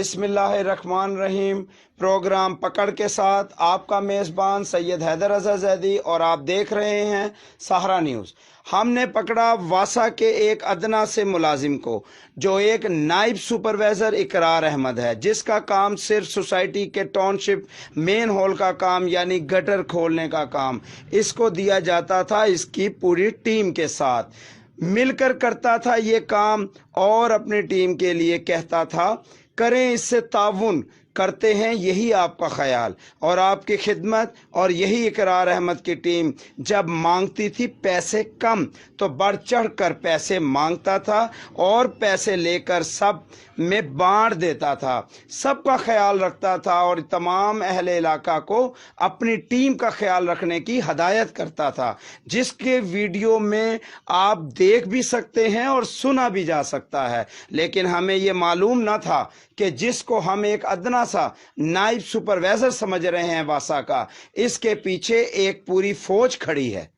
बिस्मिल्लाहिर्रहमानिर्रहीम। प्रोग्राम पकड़ के साथ आपका मेज़बान सैयद हैदर रज़ा ज़ैदी और आप देख रहे हैं सहारा न्यूज़। हमने पकड़ा वासा के एक अदना से मुलाजिम को, जो एक नाइब सुपरवाइज़र इकरार अहमद है, जिसका काम सिर्फ सोसाइटी के टाउनशिप मेन हॉल का काम यानी गटर खोलने का काम इसको दिया जाता था। इसकी पूरी टीम के साथ मिलकर करता था ये काम और अपनी टीम के लिए कहता था करें इससे ताउन करते हैं, यही आपका ख्याल और आपकी खिदमत। और यही इकरार अहमद की टीम जब मांगती थी पैसे कम तो बढ़ चढ़ कर पैसे मांगता था और पैसे लेकर सब में बांट देता था, सबका ख्याल रखता था और तमाम अहले इलाका को अपनी टीम का ख्याल रखने की हदायत करता था, जिसके वीडियो में आप देख भी सकते हैं और सुना भी जा सकता है। लेकिन हमें ये मालूम न था कि जिसको हम एक अदना सा नाइब सुपरवाइजर समझ रहे हैं वासा का, इसके पीछे एक पूरी फौज खड़ी है,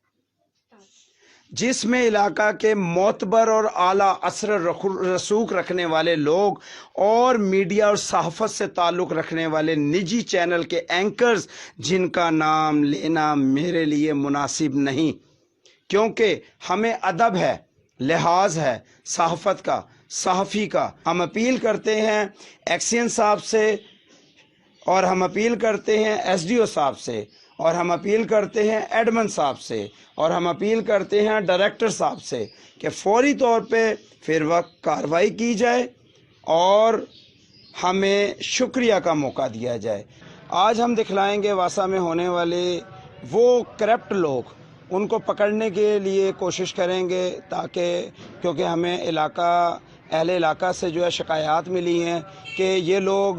जिसमें इलाका के मोतबर और आला असर रसूख रखने वाले लोग और मीडिया और सहाफत से ताल्लुक़ रखने वाले निजी चैनल के एंकर्स, जिनका नाम लेना मेरे लिए मुनासिब नहीं, क्योंकि हमें अदब है, लिहाज है सहाफत का, सहाफ़ी का। हम अपील करते हैं एक्सियन साहब से, और हम अपील करते हैं एसडीओ साहब से, और हम अपील करते हैं एडमन साहब से, और हम अपील करते हैं डायरेक्टर साहब से कि फौरी तौर पे फिर वक्त कार्रवाई की जाए और हमें शुक्रिया का मौका दिया जाए। आज हम दिखलाएंगे वासा में होने वाले वो करप्ट लोग, उनको पकड़ने के लिए कोशिश करेंगे, ताकि क्योंकि हमें अहले इलाका से जो है शिकायत मिली हैं कि ये लोग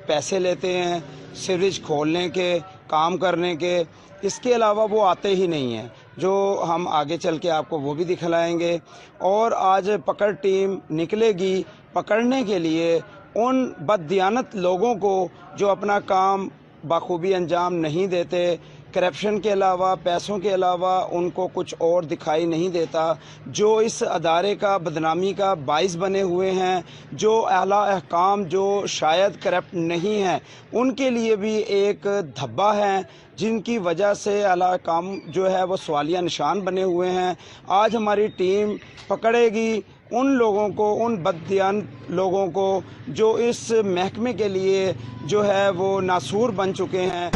पैसे लेते हैं सीवरेज खोलने के, काम करने के, इसके अलावा वो आते ही नहीं हैं, जो हम आगे चल के आपको वो भी दिखलाएंगे। और आज पकड़ टीम निकलेगी पकड़ने के लिए उन बददियानत लोगों को जो अपना काम बखूबी अंजाम नहीं देते, करप्शन के अलावा, पैसों के अलावा उनको कुछ और दिखाई नहीं देता, जो इस अदारे का बदनामी का बाइस बने हुए हैं, जो आला अहकाम जो शायद करप्ट नहीं हैं, उनके लिए भी एक धब्बा है, जिनकी वजह से आला अहकाम जो है वो सवालिया निशान बने हुए हैं। आज हमारी टीम पकड़ेगी उन लोगों को, उन बददियान लोगों को जो इस महकमे के लिए जो है वो नासूर बन चुके हैं।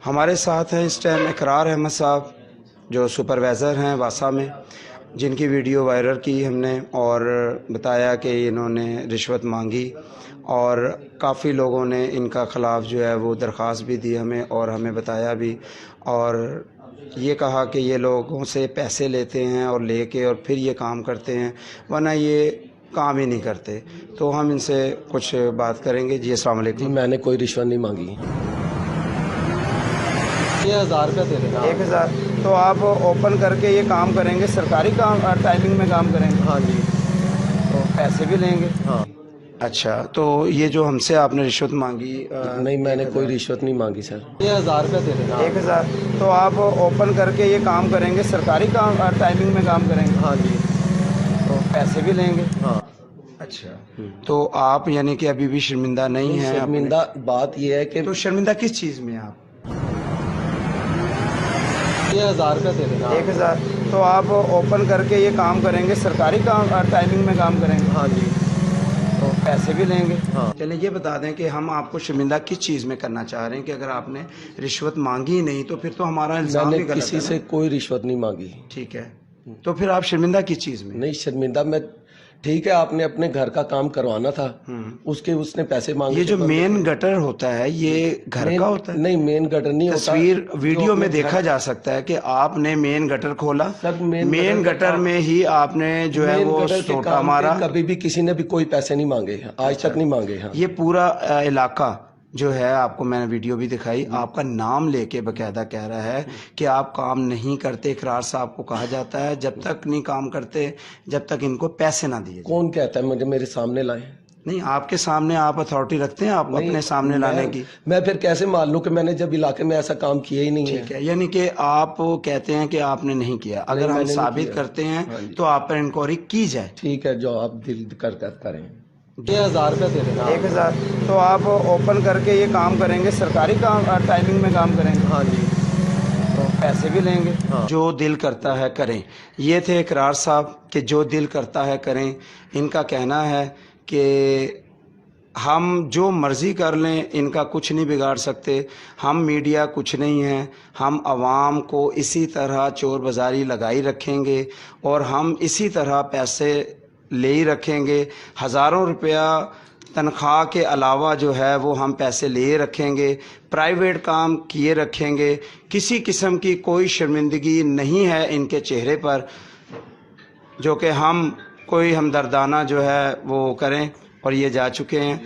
हमारे साथ हैं इस टाइम इकरार अहमद साहब, जो सुपरवाइज़र हैं वासा में, जिनकी वीडियो वायरल की हमने और बताया कि इन्होंने रिश्वत मांगी, और काफ़ी लोगों ने इनका ख़िलाफ़ जो है वो दरख्वास्त भी दी हमें, और हमें बताया भी, और ये कहा कि ये लोगों से पैसे लेते हैं और लेके और फिर ये काम करते हैं, वरना ये काम ही नहीं करते। तो हम इनसे कुछ बात करेंगे। जी अस्सलाम वालेकुम। जी मैंने कोई रिश्वत नहीं मांगी। 1000 रुपया दे देना। 1000। तो आप ओपन करके ये काम करेंगे, सरकारी काम टाइमिंग में काम करेंगे? हाँ जी। तो पैसे भी लेंगे? हाँ। अच्छा, तो ये जो हमसे आपने रिश्वत मांगी? नहीं, मैंने कोई रिश्वत नहीं मांगी सर। 1000 रुपया दे देना। 1000। तो आप ओपन करके ये काम करेंगे, सरकारी काम टाइमिंग में काम करेंगे? हाँ जी। तो पैसे भी लेंगे? हाँ। अच्छा, तो आप यानी कि अभी भी शर्मिंदा नहीं हैं? शर्मिंदा बात यह है कि तो शर्मिंदा किस चीज़ में आप? 1000 रुपया दे देना। 1000। तो आप ओपन करके ये काम करेंगे, सरकारी काम टाइमिंग में काम करेंगे? हाँ जी। तो पैसे भी लेंगे? हाँ। चलिए ये बता दें कि हम आपको शर्मिंदा किस चीज़ में करना चाह रहे हैं, कि अगर आपने रिश्वत मांगी ही नहीं तो फिर तो हमारा इल्ज़ाम भी गलत है। किसी से कोई रिश्वत नहीं मांगी। ठीक है, तो फिर आप शर्मिंदा किस चीज़ में? नहीं शर्मिंदा मैं, ठीक है आपने अपने घर का काम करवाना था, उसके उसने पैसे मांगे। ये जो मेन गटर होता है ये घर का होता है? नहीं, मेन गटर नहीं होता। तस्वीर वीडियो में देखा जा सकता है कि आपने मेन गटर खोला, मेन गटर में ही आपने जो है वो सोटा मारा। कभी भी किसी ने भी कोई पैसे नहीं मांगे, आज तक नहीं मांगे। हाँ। ये पूरा इलाका जो है, आपको मैंने वीडियो भी दिखाई, आपका नाम लेके बकायदा कह रहा है कि आप काम नहीं करते। इकरार साहब को कहा जाता है जब तक नहीं काम करते, जब तक इनको पैसे ना दिए। कौन कहता है मुझे मेरे सामने लाए? नहीं, आपके सामने आप अथॉरिटी रखते हैं आप अपने सामने लाने की? मैं फिर कैसे मान लूं कि मैंने जब इलाके में ऐसा काम किया ही नहीं है? ठीक है, यानी कि आप कहते हैं कि आपने नहीं किया। अगर हम साबित करते हैं तो आप पर इंक्वायरी की जाए। ठीक है, जो आप दिल कर करें। 1000 روپے دے دینا 1000 تو آپ اوپن کر کے یہ کام کریں گے, سرکاری کام ٹائمنگ میں کام کریں گے؟ ہاں جی, تو پیسے بھی لیں گے. ہاں. جو دل کرتا ہے کریں. یہ تھے اقرار صاحب کہ جو دل کرتا ہے کریں. ان کا کہنا ہے کہ ہم جو مرضی کر لیں, ان کا کچھ نہیں بگاڑ سکتے. ہم میڈیا کچھ نہیں ہیں, ہم عوام کو اسی طرح چور بازاری لگائی رکھیں گے اور ہم اسی طرح پیسے لے ہی رکھیں گے. ہزاروں روپیہ تنخواہ کے علاوہ جو ہے وہ ہم پیسے لیے رکھیں گے, پرائیویٹ کام کیے رکھیں گے. کسی قسم کی کوئی شرمندگی نہیں ہے ان کے چہرے پر جو کہ ہم کوئی ہمدردانہ جو ہے وہ کریں, اور یہ جا چکے ہیں.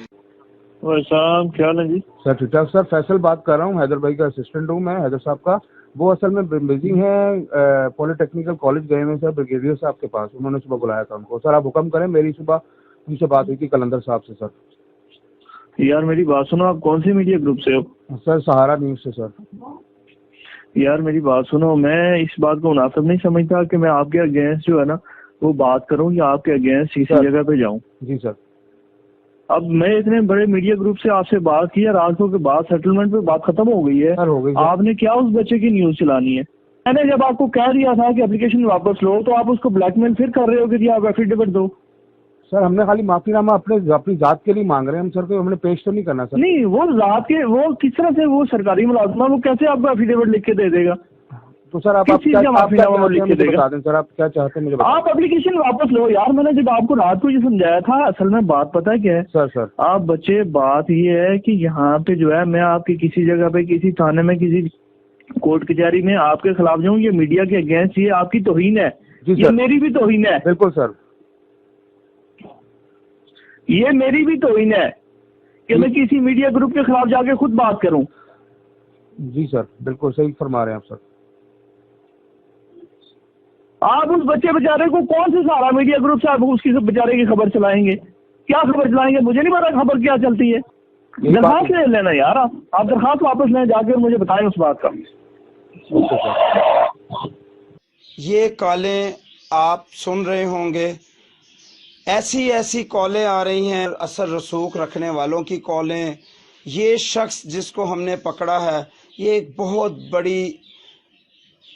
صاحب کیا ہے جی؟ سر ٹھیک ٹھاک سر, فیصل بات کر رہا ہوں, حیدر بھائی کا اسسٹنٹ ہوں میں, حیدر صاحب کا. وہ اصل میں بزی ہیں, پولی ٹیکنیکل کالج گئے ہوئے سر بریگیڈیئر صاحب کے پاس, انہوں نے صبح بلایا تھا ان کو. سر آپ حکم کریں, میری صبح ان سے بات ہوئی تھی کلندر صاحب سے. سر یار میری بات سنو, آپ کون سی میڈیا گروپ سے ہو؟ سر سہارا نیوز سے. سر یار میری بات سنو, میں اس بات کو مناسب نہیں سمجھتا کہ میں آپ کے اگینسٹ جو ہے نا وہ بات کروں یا آپ کے اگینسٹ کسی جگہ پہ جاؤں. جی سر. اب میں اتنے بڑے میڈیا گروپ سے آپ سے بات کی, رات کو کے بعد سیٹلمنٹ پہ بات ختم ہو گئی ہے. سر ہو گئی. آپ نے کیا اس بچے کی نیوز چلانی ہے؟ میں نے جب آپ کو کہہ دیا تھا کہ اپلیکیشن واپس لو, تو آپ اس کو بلیک میل پھر کر رہے ہو کہ جی آپ ایفیڈیوٹ دو. سر ہم نے خالی معافی نامہ اپنی ذات کے لیے مانگ رہے ہیں ہم سر, کو ہم نے پیش تو نہیں کرنا سر. نہیں, وہ ذات کے, وہ کس طرح سے, وہ سرکاری ملازمہ, وہ کیسے آپ کو ایفیڈیوٹ لکھ کے دے دے گا؟ تو سر آپ بتا دیں سر, آپ کیا چاہتے ہیں مجھے آپ اپلیکیشن واپس لو. یار میں نے جب آپ کو رات کو یہ سمجھایا تھا, اصل میں بات پتہ کیا ہے سر آپ بچے, بات یہ ہے کہ یہاں پہ جو ہے میں آپ کی کسی جگہ پہ, کسی تھانے میں, کسی کورٹ کچہری میں آپ کے خلاف جاؤں, یہ میڈیا کے اگینسٹ, یہ آپ کی توہین ہے. یہ میری بھی توہین ہے. بالکل سر, یہ میری بھی توہین ہے کہ میں کسی میڈیا گروپ کے خلاف جا کے خود بات کروں. جی سر, بالکل صحیح فرما رہے ہیں آپ سر. آپ اس بچے بیچارے کو کون سے سارا میڈیا گروپ سے آپ اس کی بیچارے کی خبر چلائیں گے؟ کیا خبر چلائیں گے؟ مجھے نہیں پتا خبر کیا چلتی ہے. درخواست لے لینا یار, آپ درخواست واپس لیں جا کے, مجھے بتائیں اس بات کا. یہ کالیں آپ سن رہے ہوں گے, ایسی کالیں آ رہی ہیں, اثر رسوخ رکھنے والوں کی کالیں. یہ شخص جس کو ہم نے پکڑا ہے, یہ ایک بہت بڑی,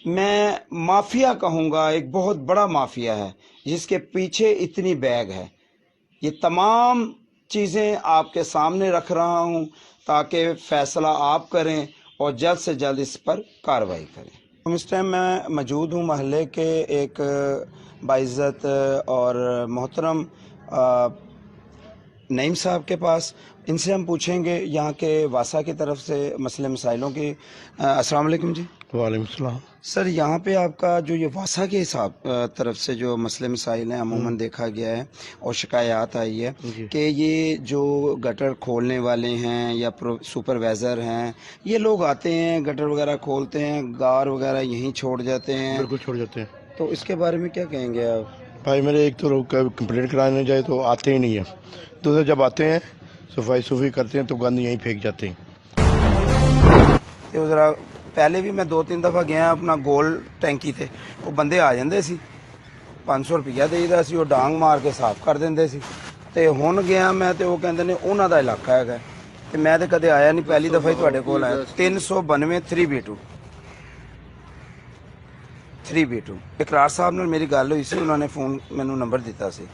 میں مافیا کہوں گا, ایک بہت بڑا مافیا ہے جس کے پیچھے اتنی بیگ ہے. یہ تمام چیزیں آپ کے سامنے رکھ رہا ہوں تاکہ فیصلہ آپ کریں اور جلد سے جلد اس پر کارروائی کریں. اس ٹائم میں موجود ہوں محلے کے ایک باعزت اور محترم نعیم صاحب کے پاس. ان سے ہم پوچھیں گے یہاں کے واسا کی طرف سے مسئلے مسائلوں کی. السلام علیکم جی. وعلیکم السلام. سر یہاں پہ آپ کا جو یہ واسا کے حساب طرف سے جو مسئلے مسائل ہیں عموماً دیکھا گیا ہے اور شکایات آئی ہے کہ یہ جو گٹر کھولنے والے ہیں یا سپروائزر ہیں, یہ لوگ آتے ہیں گٹر وغیرہ کھولتے ہیں, گار وغیرہ یہیں چھوڑ جاتے ہیں. بالکل چھوڑ جاتے ہیں. تو اس کے بارے میں کیا کہیں گے آپ؟ بھائی میرے, ایک تو لوگ کمپلینٹ کرانے جائے تو آتے ہی نہیں ہیں, دوسرے جب آتے ہیں صفائی کرتے ہیں تو گند یہیں پھینک جاتے ہیں. ذرا پہلے بھی میں 2-3 دفعہ گیا اپنا گول ٹینکی تے, وہ بندے آ جاندے سی, 500 روپیہ دے سی, وہ ڈانگ مار کے صاف کر دیندے سی. تے ہن گیا میں تے وہ کہندے نے انہاں دا علاقہ ہے, تے میں تے کدے آیا نہیں, پہلی دفعہ ہی تواڈے کول آیا. 392 3B2 اقرار صاحب نے میری گل ہوئی سی, انہوں نے فون مینوں نمبر دیتا سی,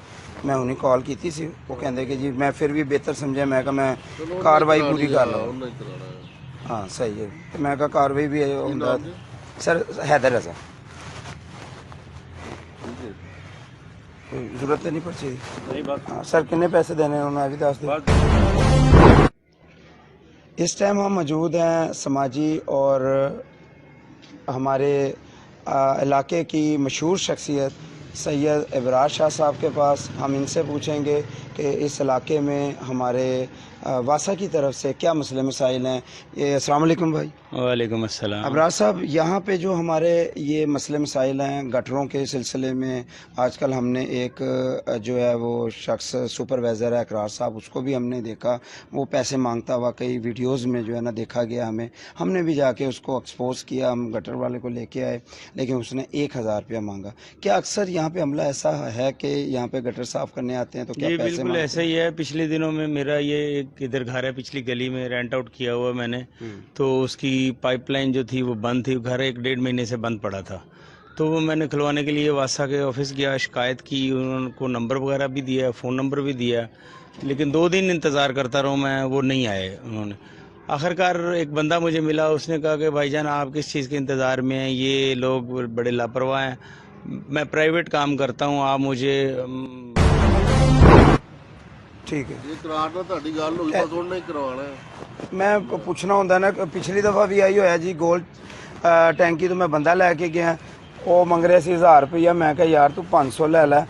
میں انہیں کال کیتی سی. وہ کہندے کہ جی, میں پھر بھی بہتر سمجھا, میں کہا میں کاروائی پوری کر لوں. ہاں صحیح ہے, میں کہا کاروائی بھی ہے. سر حیدر رضا, ضرورت نہیں پڑی. ہاں سر, کنے پیسے دینے انہوں نے بھی دس دیں. اس ٹائم ہم موجود ہیں سماجی اور ہمارے علاقے کی مشہور شخصیت سید ابرار شاہ صاحب کے پاس. ہم ان سے پوچھیں گے کہ اس علاقے میں ہمارے वासा की तरफ से क्या मसले मसाइल हैं? ये अस्सलाम वालेकुम भाई। वालेकुम अस्सलाम। अबरार साहब, यहाँ पे जो हमारे ये मसले मसाइल हैं गटरों के सिलसिले में, आजकल हमने एक जो है वो शख्स सुपरवाइज़र है इकरार साहब, उसको भी हमने देखा, वो पैसे मांगता हुआ कई वीडियोज़ में जो है ना देखा गया हमें। हमने भी जाके उसको एक्सपोज किया, हम गटर वाले को लेके आए, लेकिन उसने 1000 रुपया मांगा। क्या अक्सर यहाँ पे अमला ऐसा है कि यहाँ पे गटर साफ़ करने आते हैं तो क्या ये पैसे बिल्कुल मांगते ऐसा ही है। पिछले दिनों में मेरा ये एक इधर घर है, पिछली गली में रेंट आउट किया हुआ मैंने, तो उसकी पाइपलाइन जो थी वो बंद थी, घर 1-1.5 महीने से बंद पड़ा था। तो वो मैंने खुलवाने के लिए वासा के ऑफिस गया, शिकायत की, उनको नंबर वगैरह भी दिया, फ़ोन नंबर भी दिया, लेकिन 2 दिन इंतज़ार करता रहा मैं, वो नहीं आए उन्होंने। आखिरकार एक बंदा मुझे मिला, उसने कहा कि भाईजान आप किस चीज़ के इंतज़ार में हैं, ये लोग बड़े लापरवाह हैं, मैं प्राइवेट काम करता हूँ, आप मुझे ठीक है। ਇਹ ਕਰਾਉਣਾ ਤੁਹਾਡੀ ਗੱਲ ਹੋਈ ਬਸ ਉਹਨੇ ਹੀ ਕਰਵਾਉਣਾ ਹੈ। ਮੈਂ ਪੁੱਛਣਾ ਹੁੰਦਾ ਨਾ ਕਿ ਪਿਛਲੀ ਦਫਾ ਵੀ ਆਈ ਹੋਇਆ ਜੀ, ਗੋਲ ਟੈਂਕੀ ਤੋਂ ਮੈਂ ਬੰਦਾ ਲੈ ਕੇ ਗਿਆ, ਉਹ ਮੰਗ ਰਿਹਾ ਸੀ 1000 ਰੁਪਇਆ। ਮੈਂ ਕਿਹਾ ਯਾਰ ਤੂੰ 500 ਲੈ ਲੈ,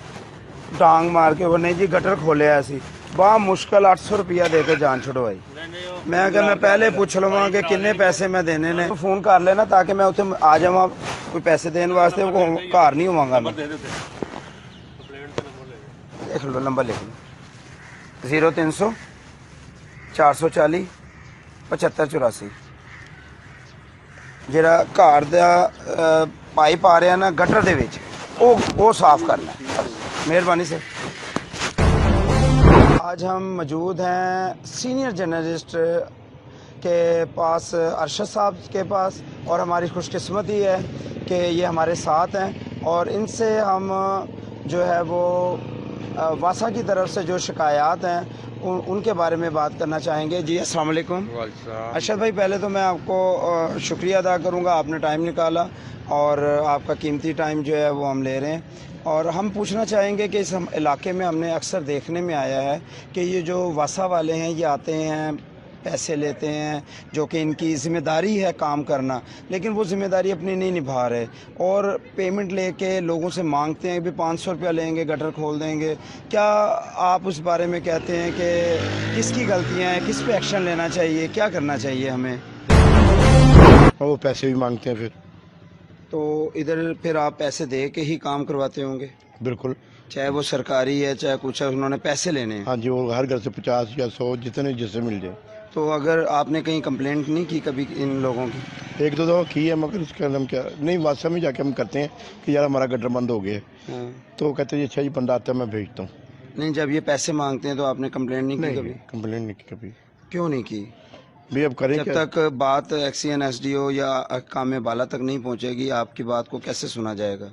ਡਾਂਗ ਮਾਰ ਕੇ ਉਹ ਨਹੀਂ ਜੀ ਗਟਰ ਖੋਲਿਆ ਸੀ, ਬਾ ਮੁਸ਼ਕਲ 800 ਰੁਪਇਆ ਦੇ ਕੇ ਜਾਨ ਛੁਡਵਾਈ। ਮੈਂ ਕਿਹਾ ਮੈਂ ਪਹਿਲੇ ਪੁੱਛ ਲਵਾਂ ਕਿ ਕਿੰਨੇ ਪੈਸੇ ਮੈਂ ਦੇਣੇ ਨੇ, ਫੋਨ ਕਰ ਲੈਣਾ ਤਾਂ ਕਿ ਮੈਂ ਉੱਥੇ ਆ ਜਾਵਾਂ ਕੋਈ ਪੈਸੇ ਦੇਣ ਵਾਸਤੇ, ਘਰ ਨਹੀਂ ਹੋਵਾਂਗਾ ਮੈਂ। ਲਿਖ ਲਓ ਨੰਬਰ, ਲਿਖ ਲਓ 0300 440 7584। ਜਿਹੜਾ ਘਰ ਦਾ ਪਾਈਪ ਆ ਰਿਹਾ ਨਾ ਗਟਰ ਦੇ ਵਿੱਚ, ਉਹ ਸਾਫ਼ करना है। मेहरबानी से। आज हम मौजूद हैं सीनियर जर्नलिस्ट के पास, अरशद साहब के पास, और हमारी खुशकिस्मती है कि ये हमारे साथ हैं और इनसे हम जो है वो वासा की तरफ से जो शिकायत हैं उनके बारे में बात करना चाहेंगे। जी अस्सलाम वालेकुम। अरशद भाई, पहले तो मैं आपको शुक्रिया अदा करूँगा, आपने टाइम निकाला और आपका कीमती टाइम जो है वो हम ले रहे हैं। और हम पूछना चाहेंगे कि इस इलाके में हमने अक्सर देखने में आया है कि ये जो वासा वाले हैं ये आते हैं, पैसे लेते हैं, जो कि इनकी ज़िम्मेदारी है काम करना, लेकिन वो ज़िम्मेदारी अपनी नहीं निभा रहे और पेमेंट लेके लोगों से मांगते हैं भी 500 रुपया लेंगे, गटर खोल देंगे। क्या आप उस बारे में कहते हैं कि किसकी गलतियाँ हैं, किस पे एक्शन लेना चाहिए, क्या करना चाहिए हमें? और वो पैसे भी मांगते हैं फिर। तो इधर फिर आप पैसे दे के ही काम करवाते होंगे? बिल्कुल। चाहे वो सरकारी है चाहे कुछ है, उन्होंने पैसे लेने हैं। हाँ जी, वो हर घर से 50 या 100 जितने जिससे मिल जाए। तो अगर आपने कहीं कंप्लेंट नहीं की कभी इन लोगों की? 1-2 दफ़ा की है, मगर उसके हम क्या नहीं, वासा में जाके हम करते हैं कि यार हमारा गटर बंद हो गया है। हाँ। तो कहते हैं अच्छा जी बंदा आता है मैं भेजता हूँ। नहीं, जब ये पैसे मांगते हैं तो आपने कंप्लेंट नहीं की कभी? कंप्लेंट नहीं की कभी। क्यों नहीं की? भाई अब करें जब क्या? तक बात एक्सीएन एसडीओ या काम बाला तक नहीं पहुंचेगी, आपकी बात को कैसे सुना जाएगा?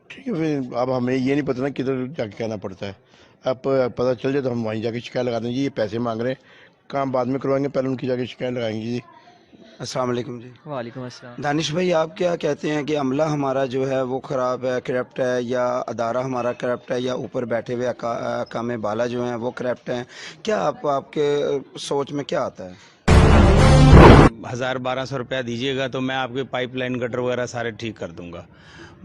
ठीक है, फिर अब हमें ये नहीं पता ना किधर जाके कहना पड़ता है। अब पता चल जाए तो हम वहीं जाके शिकायत लगा देंगे, ये पैसे मांग रहे हैं, काम बाद में करवाएंगे, पहले उनकी जाके शिकायत लगाएंगे जी। अस्सलाम वालेकुम जी। वालेकुम अस्सलाम। दानिश भाई, आप क्या कहते हैं कि अमला हमारा जो है वो ख़राब है, करप्ट है, या अदारा हमारा करप्ट है, या ऊपर बैठे हुए काम बाला जो हैं वो करप्ट हैं? क्या आपके सोच में क्या आता है? 1000-1200 रुपया दीजिएगा तो मैं आपके पाइपलाइन गटर वगैरह सारे ठीक कर दूंगा।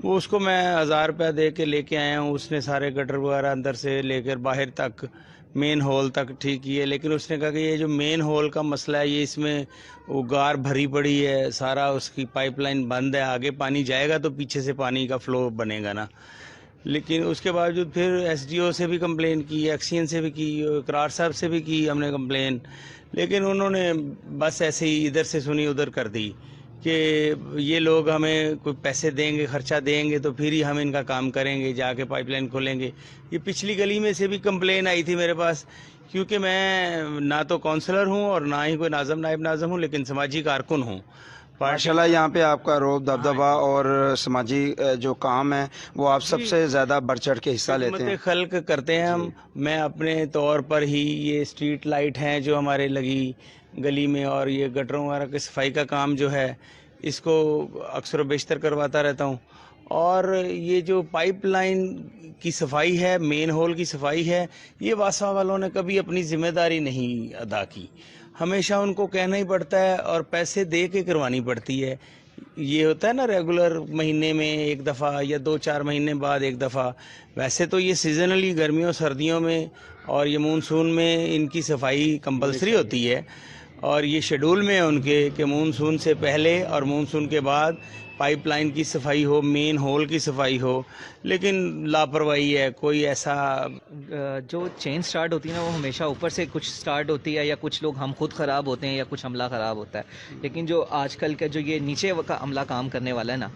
वो उसको मैं 1000 रुपया दे के लेके आया हूँ, उसने सारे गटर वगैरह अंदर से लेकर बाहर तक मेन होल तक ठीक किए, लेकिन उसने कहा कि ये जो मेन होल का मसला है ये इसमें वो गार भरी पड़ी है, सारा उसकी पाइपलाइन बंद है, आगे पानी जाएगा तो पीछे से पानी का फ्लो बनेगा ना। लेकिन उसके बावजूद फिर एसडीओ से भी कंप्लेन की, एक्सीएन से भी की, इकरार साहब से भी की हमने कंप्लेन, लेकिन उन्होंने बस ऐसे ही इधर से सुनी उधर कर दी कि ये लोग हमें कोई पैसे देंगे, खर्चा देंगे तो फिर ही हम इनका काम करेंगे, जाके पाइपलाइन खोलेंगे। ये पिछली गली में से भी कंप्लेन आई थी मेरे पास, क्योंकि मैं ना तो काउंसलर हूँ और ना ही कोई नाज़म नायब नाज़म हूँ, लेकिन समाजी कारकुन हूँ। माशाल्लाह, यहाँ पे आपका रोब दबदबा और समाजी जो काम है वो आप सबसे ज़्यादा बढ़ चढ़ के हिस्सा लेते हैं। खल्क करते हैं हम। मैं अपने तौर पर ही ये स्ट्रीट लाइट हैं जो हमारे लगी गली में, और ये गटरों वगैरह की सफाई का काम जो है इसको अक्सर बेशतर करवाता रहता हूँ। और ये जो पाइपलाइन की सफाई है, मेन होल की सफाई है, ये वासा वालों ने कभी अपनी जिम्मेदारी नहीं अदा की, हमेशा उनको कहना ही पड़ता है और पैसे दे के करवानी पड़ती है। ये होता है ना रेगुलर महीने में एक दफ़ा या 2-4 महीने बाद एक दफ़ा, वैसे तो ये सीजनली गर्मियों सर्दियों में और ये मानसून में इनकी सफाई कंपलसरी होती है, और ये शेड्यूल में है उनके कि मानसून से पहले और मानसून के बाद पाइपलाइन की सफाई हो, मेन होल की सफाई हो, लेकिन लापरवाही है। कोई ऐसा जो चेन स्टार्ट होती है ना, वो हमेशा ऊपर से कुछ स्टार्ट होती है, या कुछ लोग हम खुद ख़राब होते हैं या कुछ अमला ख़राब होता है। लेकिन जो आजकल का जो ये नीचे का अमला काम करने वाला है ना,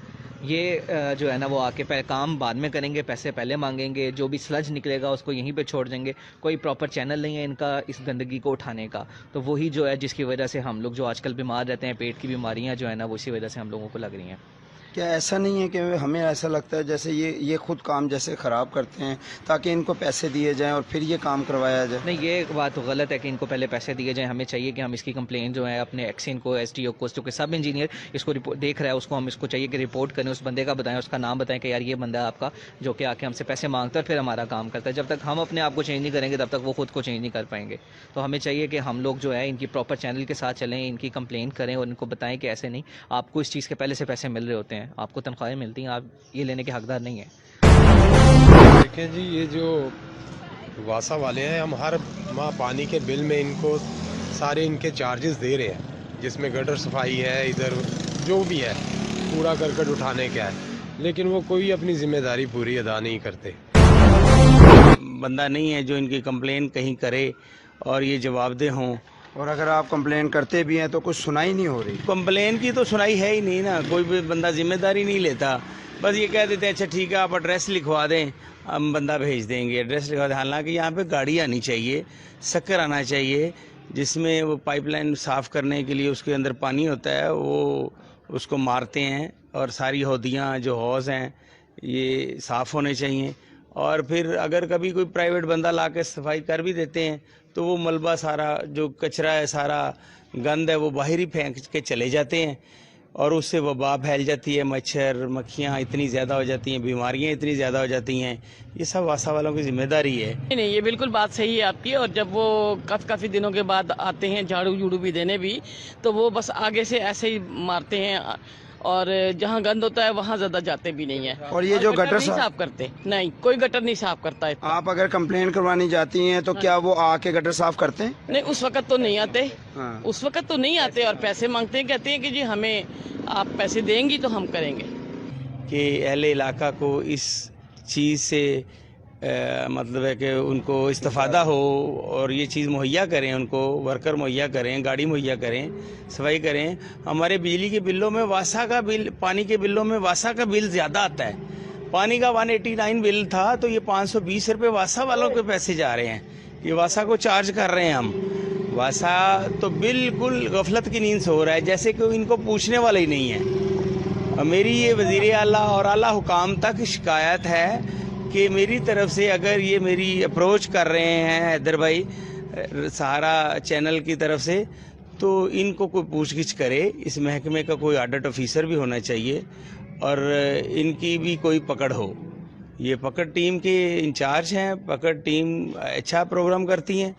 ये जो है ना वो आके काम बाद में करेंगे, पैसे पहले मांगेंगे, जो भी स्लज निकलेगा उसको यहीं पे छोड़ देंगे। कोई प्रॉपर चैनल नहीं है इनका इस गंदगी को उठाने का। तो वही जो है जिसकी वजह से हम लोग जो आजकल बीमार रहते हैं, पेट की बीमारियां जो है ना वो इसी वजह से हम लोगों को लग रही हैं। क्या ऐसा नहीं है कि हमें ऐसा लगता है जैसे ये खुद काम जैसे ख़राब करते हैं ताकि इनको पैसे दिए जाएं और फिर ये काम करवाया जाए? नहीं, ये बात तो गलत है कि इनको पहले पैसे दिए जाएं। हमें चाहिए कि हम इसकी कंप्लेन जो है अपने एक्सिन को, एसडीओ को, जो कि सब इंजीनियर इसको देख रहा है उसको हम इसको चाहिए कि रिपोर्ट करें, उस बंदे का बताएं, उसका नाम बताएं कि यार ये बंदा आपका जो कि आके हमसे पैसे मांगता है फिर हमारा काम करता है। जब तक हम अपने आप को चेंज नहीं करेंगे तब तक वो खुद को चेंज नहीं कर पाएंगे। तो हमें चाहिए कि हम लोग जो है इनकी प्रॉपर चैनल के साथ चलें, इनकी कंप्लेन करें और इनको बताएं कि ऐसे नहीं, आपको इस चीज़ के पहले से पैसे मिल रहे होते हैं, आपको तनख्वाहें मिलती हैं, आप ये लेने के हकदार नहीं है। देखिए जी, ये जो वासा वाले हैं, हम हर माह पानी के बिल में इनको सारे इनके चार्जेस दे रहे हैं, जिसमें गटर सफाई है, इधर जो भी है कूड़ा करकट उठाने का है, लेकिन वो कोई अपनी जिम्मेदारी पूरी अदा नहीं करते। बंदा नहीं है जो इनकी कंप्लेन कहीं करे और ये जवाबदेह हों। और अगर आप कंप्लेन करते भी हैं तो कुछ सुनाई नहीं हो रही। कंप्लेन की तो सुनाई है ही नहीं ना, कोई भी बंदा जिम्मेदारी नहीं लेता। बस ये कह देते हैं अच्छा ठीक है आप एड्रेस लिखवा दें, हम बंदा भेज देंगे, एड्रेस लिखवा दें। हालांकि यहाँ पे गाड़ी आनी चाहिए, शक्कर आना चाहिए, जिसमें वो पाइपलाइन साफ़ करने के लिए उसके अंदर पानी होता है, वो उसको मारते हैं, और सारी हौदियाँ जो हौज़ हैं ये साफ़ होने चाहिए। और फिर अगर कभी कोई प्राइवेट बंदा ला के सफाई कर भी देते हैं तो वो मलबा सारा जो कचरा है, सारा गंद है, वो बाहर ही फेंक के चले जाते हैं, और उससे वबा फैल जाती है, मच्छर मक्खियाँ इतनी ज़्यादा हो जाती हैं, बीमारियाँ इतनी ज़्यादा हो जाती हैं। ये सब वासा वालों की जिम्मेदारी है। नहीं, ये बिल्कुल बात सही है आपकी। और जब वो काफ़ी दिनों के बाद आते हैं झाड़ू झूड़ू भी देने भी, तो वो बस आगे से ऐसे ही मारते हैं, और जहाँ गंद होता है वहाँ ज्यादा जाते भी नहीं है। और ये जो गटर नहीं साफ करते, नहीं कोई गटर नहीं साफ करता है। आप अगर कंप्लेन करवानी जाती हैं तो क्या वो आके गटर साफ करते हैं? नहीं, उस वक्त तो नहीं आते। हाँ। उस वक्त तो नहीं आते और पैसे मांगते हैं, कहते हैं कि जी हमें आप पैसे देंगी तो हम करेंगे। कि अहले इलाका को इस चीज़ से मतलब है कि उनको इस्तेफादा हो और ये चीज़ मुहैया करें, उनको वर्कर मुहैया करें, गाड़ी मुहैया करें, सफाई करें। हमारे बिजली के बिलों में वासा का बिल, पानी के बिलों में वासा का बिल ज़्यादा आता है। पानी का 189 बिल था तो ये 520 रुपये वासा वालों के पैसे जा रहे हैं, ये वासा को चार्ज कर रहे हैं हम। वासा तो बिल्कुल गफलत की नींद से हो रहा है, जैसे कि इनको पूछने वाला ही नहीं है। और मेरी ये वज़ीर आला और आला हुकाम तक शिकायत है कि मेरी तरफ से अगर ये मेरी अप्रोच कर रहे हैं हैदर भाई सहारा चैनल की तरफ से, तो इनको कोई पूछगिछ करे। इस महकमे का कोई ऑडिट ऑफिसर भी होना चाहिए और इनकी भी कोई पकड़ हो। ये पकड़ टीम के इंचार्ज हैं, पकड़ टीम अच्छा प्रोग्राम करती हैं,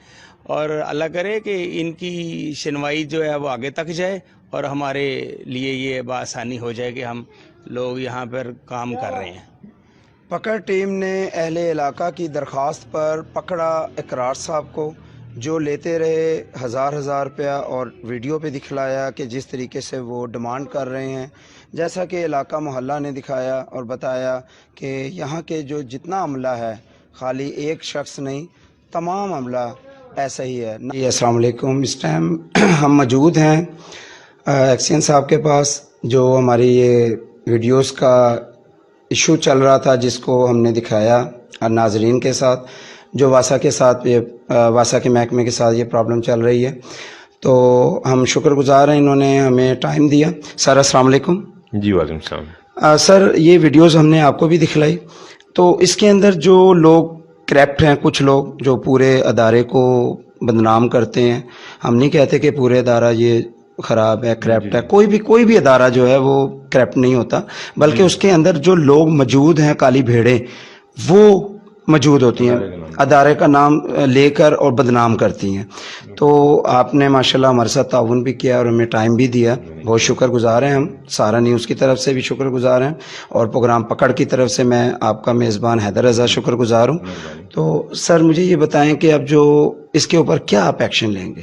और अल्लाह करे कि इनकी सुनवाई जो है वो आगे तक जाए और हमारे लिए ये बासानी हो जाए कि हम लोग यहाँ पर काम कर रहे हैं। पकड़ टीम ने अहले इलाका की दरख्वास्त पर पकड़ा इकरार साहब को, जो लेते रहे हज़ार रुपया, और वीडियो पे दिखलाया कि जिस तरीके से वो डिमांड कर रहे हैं। जैसा कि इलाका मोहल्ला ने दिखाया और बताया कि यहाँ के जो जितना अमला है, खाली एक शख्स नहीं, तमाम अमला ऐसा ही है। अस्सलाम वालेकुम। इस टाइम हम मौजूद हैं एक्सियन साहब के पास, जो हमारी ये वीडियोस का इशू चल रहा था जिसको हमने दिखाया नाजरीन के साथ, जो वासा के साथ ये वासा के महकमे के साथ ये प्रॉब्लम चल रही है। तो हम शुक्रगुजार हैं, इन्होंने हमें टाइम दिया। सर अस्सलाम वालेकुम। जी वालेकुम सलाम। सर ये वीडियोस हमने आपको भी दिखलाई, तो इसके अंदर जो लोग करप्ट हैं, कुछ लोग जो पूरे अदारे को बदनाम करते हैं, हम नहीं कहते कि पूरे अदारा ये खराब है, करप्ट है, कोई भी अदारा जो है वो करप्ट नहीं होता, बल्कि उसके अंदर जो लोग मौजूद हैं, काली भेड़ें, वो موجود ہوتی ہیں, ادارے کا نام لے کر اور بدنام کرتی ہیں. تو آپ نے ماشاءاللہ ہمارے ساتھ تعاون بھی کیا اور ہمیں ٹائم بھی دیا, بہت شکر گزار ہیں ہم. سہارا نیوز کی طرف سے بھی شکر گزار ہیں, اور پروگرام پکڑ کی طرف سے میں آپ کا میزبان حیدر رضا شکر گزار ہوں. تو سر مجھے یہ بتائیں کہ اب جو اس کے اوپر کیا آپ ایکشن لیں گے؟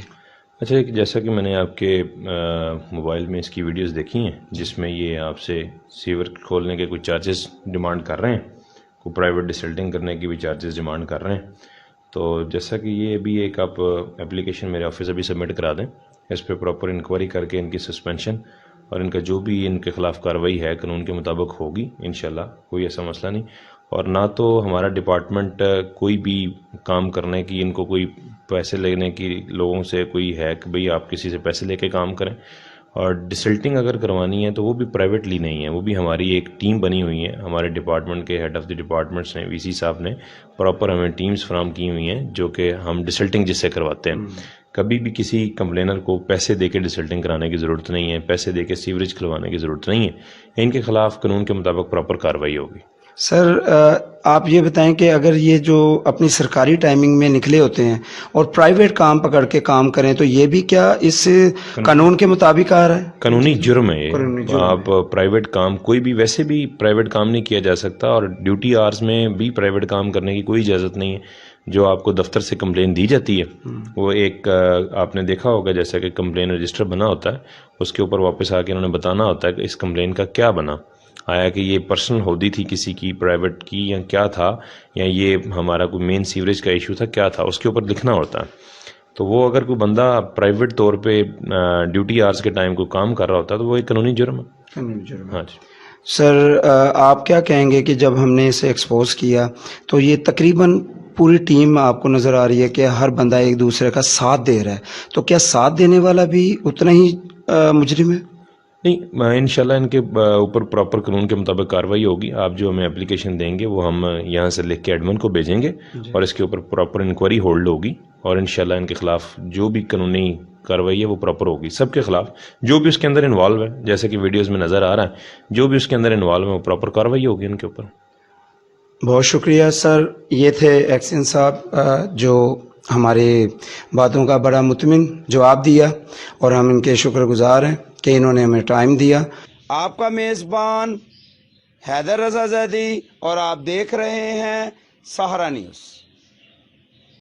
اچھا, جیسا کہ میں نے آپ کے موبائل میں اس کی ویڈیوز دیکھی ہیں جس میں یہ آپ سے سیور کھولنے کے کچھ چارجز ڈیمانڈ کر رہے ہیں, کوئی پرائیویٹ ڈسلٹنگ کرنے کی بھی چارجز ڈیمانڈ کر رہے ہیں. تو جیسا کہ یہ بھی ایک آپ اپلیکیشن میرے آفس ابھی سبمٹ کرا دیں, اس پہ پراپر انکوائری کر کے ان کی سسپینشن اور ان کا جو بھی ان کے خلاف کارروائی ہے قانون کے مطابق ہوگی انشاءاللہ, کوئی ایسا مسئلہ نہیں. اور نہ تو ہمارا ڈپارٹمنٹ کوئی بھی کام کرنے کی, ان کو کوئی پیسے لینے کی لوگوں سے کوئی ہے کہ بھئی آپ کسی سے پیسے لے کے کام کریں, اور ڈسلٹنگ اگر کروانی ہے تو وہ بھی پرائیویٹلی نہیں ہے, وہ بھی ہماری ایک ٹیم بنی ہوئی ہے. ہمارے ڈپارٹمنٹ کے ہیڈ آف دی ڈپارٹمنٹس نے, وی سی صاحب نے پراپر ہمیں ٹیمز فراہم کی ہوئی ہیں جو کہ ہم ڈسلٹنگ جس سے کرواتے ہیں. کبھی بھی کسی کمپلینر کو پیسے دے کے ڈسلٹنگ کرانے کی ضرورت نہیں ہے, پیسے دے کے سیوریج کھلوانے کی ضرورت نہیں ہے. ان کے خلاف قانون کے مطابق پراپر کارروائی ہوگی. سر آپ یہ بتائیں کہ اگر یہ جو اپنی سرکاری ٹائمنگ میں نکلے ہوتے ہیں اور پرائیویٹ کام پکڑ کے کام کریں تو یہ بھی کیا اس قانون کے مطابق آ رہا ہے؟ قانونی جرم ہے یہ. آپ پرائیویٹ کام کوئی بھی, ویسے بھی پرائیویٹ کام نہیں کیا جا سکتا, اور ڈیوٹی آورز میں بھی پرائیویٹ کام کرنے کی کوئی اجازت نہیں ہے. جو آپ کو دفتر سے کمپلین دی جاتی ہے وہ ایک آپ نے دیکھا ہوگا جیسا کہ کمپلین رجسٹر بنا ہوتا ہے, اس کے اوپر واپس آ کے انہوں نے بتانا ہوتا ہے کہ اس کمپلین کا کیا بنا, آیا کہ یہ پرسنل ہودی تھی کسی کی, پرائیویٹ کی, یا کیا تھا, یا یہ ہمارا کوئی مین سیوریج کا ایشو تھا, کیا تھا, اس کے اوپر لکھنا ہوتا ہے. تو وہ اگر کوئی بندہ پرائیویٹ طور پہ ڈیوٹی آورز کے ٹائم کو کام کر رہا ہوتا ہے تو وہ ایک قانونی جرم ہے. ہاں جی سر آپ کیا کہیں گے کہ جب ہم نے اسے ایکسپوز کیا تو یہ تقریباً پوری ٹیم آپ کو نظر آ رہی ہے کہ ہر بندہ ایک دوسرے کا ساتھ دے رہا ہے, تو کیا ساتھ دینے والا بھی اتنا ہی مجرم ہے؟ نہیں, انشاءاللہ ان کے اوپر پراپر قانون کے مطابق کارروائی ہوگی. آپ جو ہمیں اپلیکیشن دیں گے وہ ہم یہاں سے لکھ کے ایڈمن کو بھیجیں گے اور اس کے اوپر پراپر انکوائری ہولڈ ہوگی, اور انشاءاللہ ان کے خلاف جو بھی قانونی کارروائی ہے وہ پراپر ہوگی. سب کے خلاف جو بھی اس کے اندر انوالو ہے, جیسے کہ ویڈیوز میں نظر آ رہا ہے, جو بھی اس کے اندر انوالو ہے وہ پراپر کارروائی ہوگی ان کے اوپر. بہت شکریہ سر. یہ تھے ایکسن صاحب جو ہمارے باتوں کا بڑا مطمئن جواب دیا, اور ہم ان کے شکر گزار ہیں کہ انہوں نے ہمیں ٹائم دیا. آپ کا میزبان حیدر رضا زیدی, اور آپ دیکھ رہے ہیں سہارا نیوز.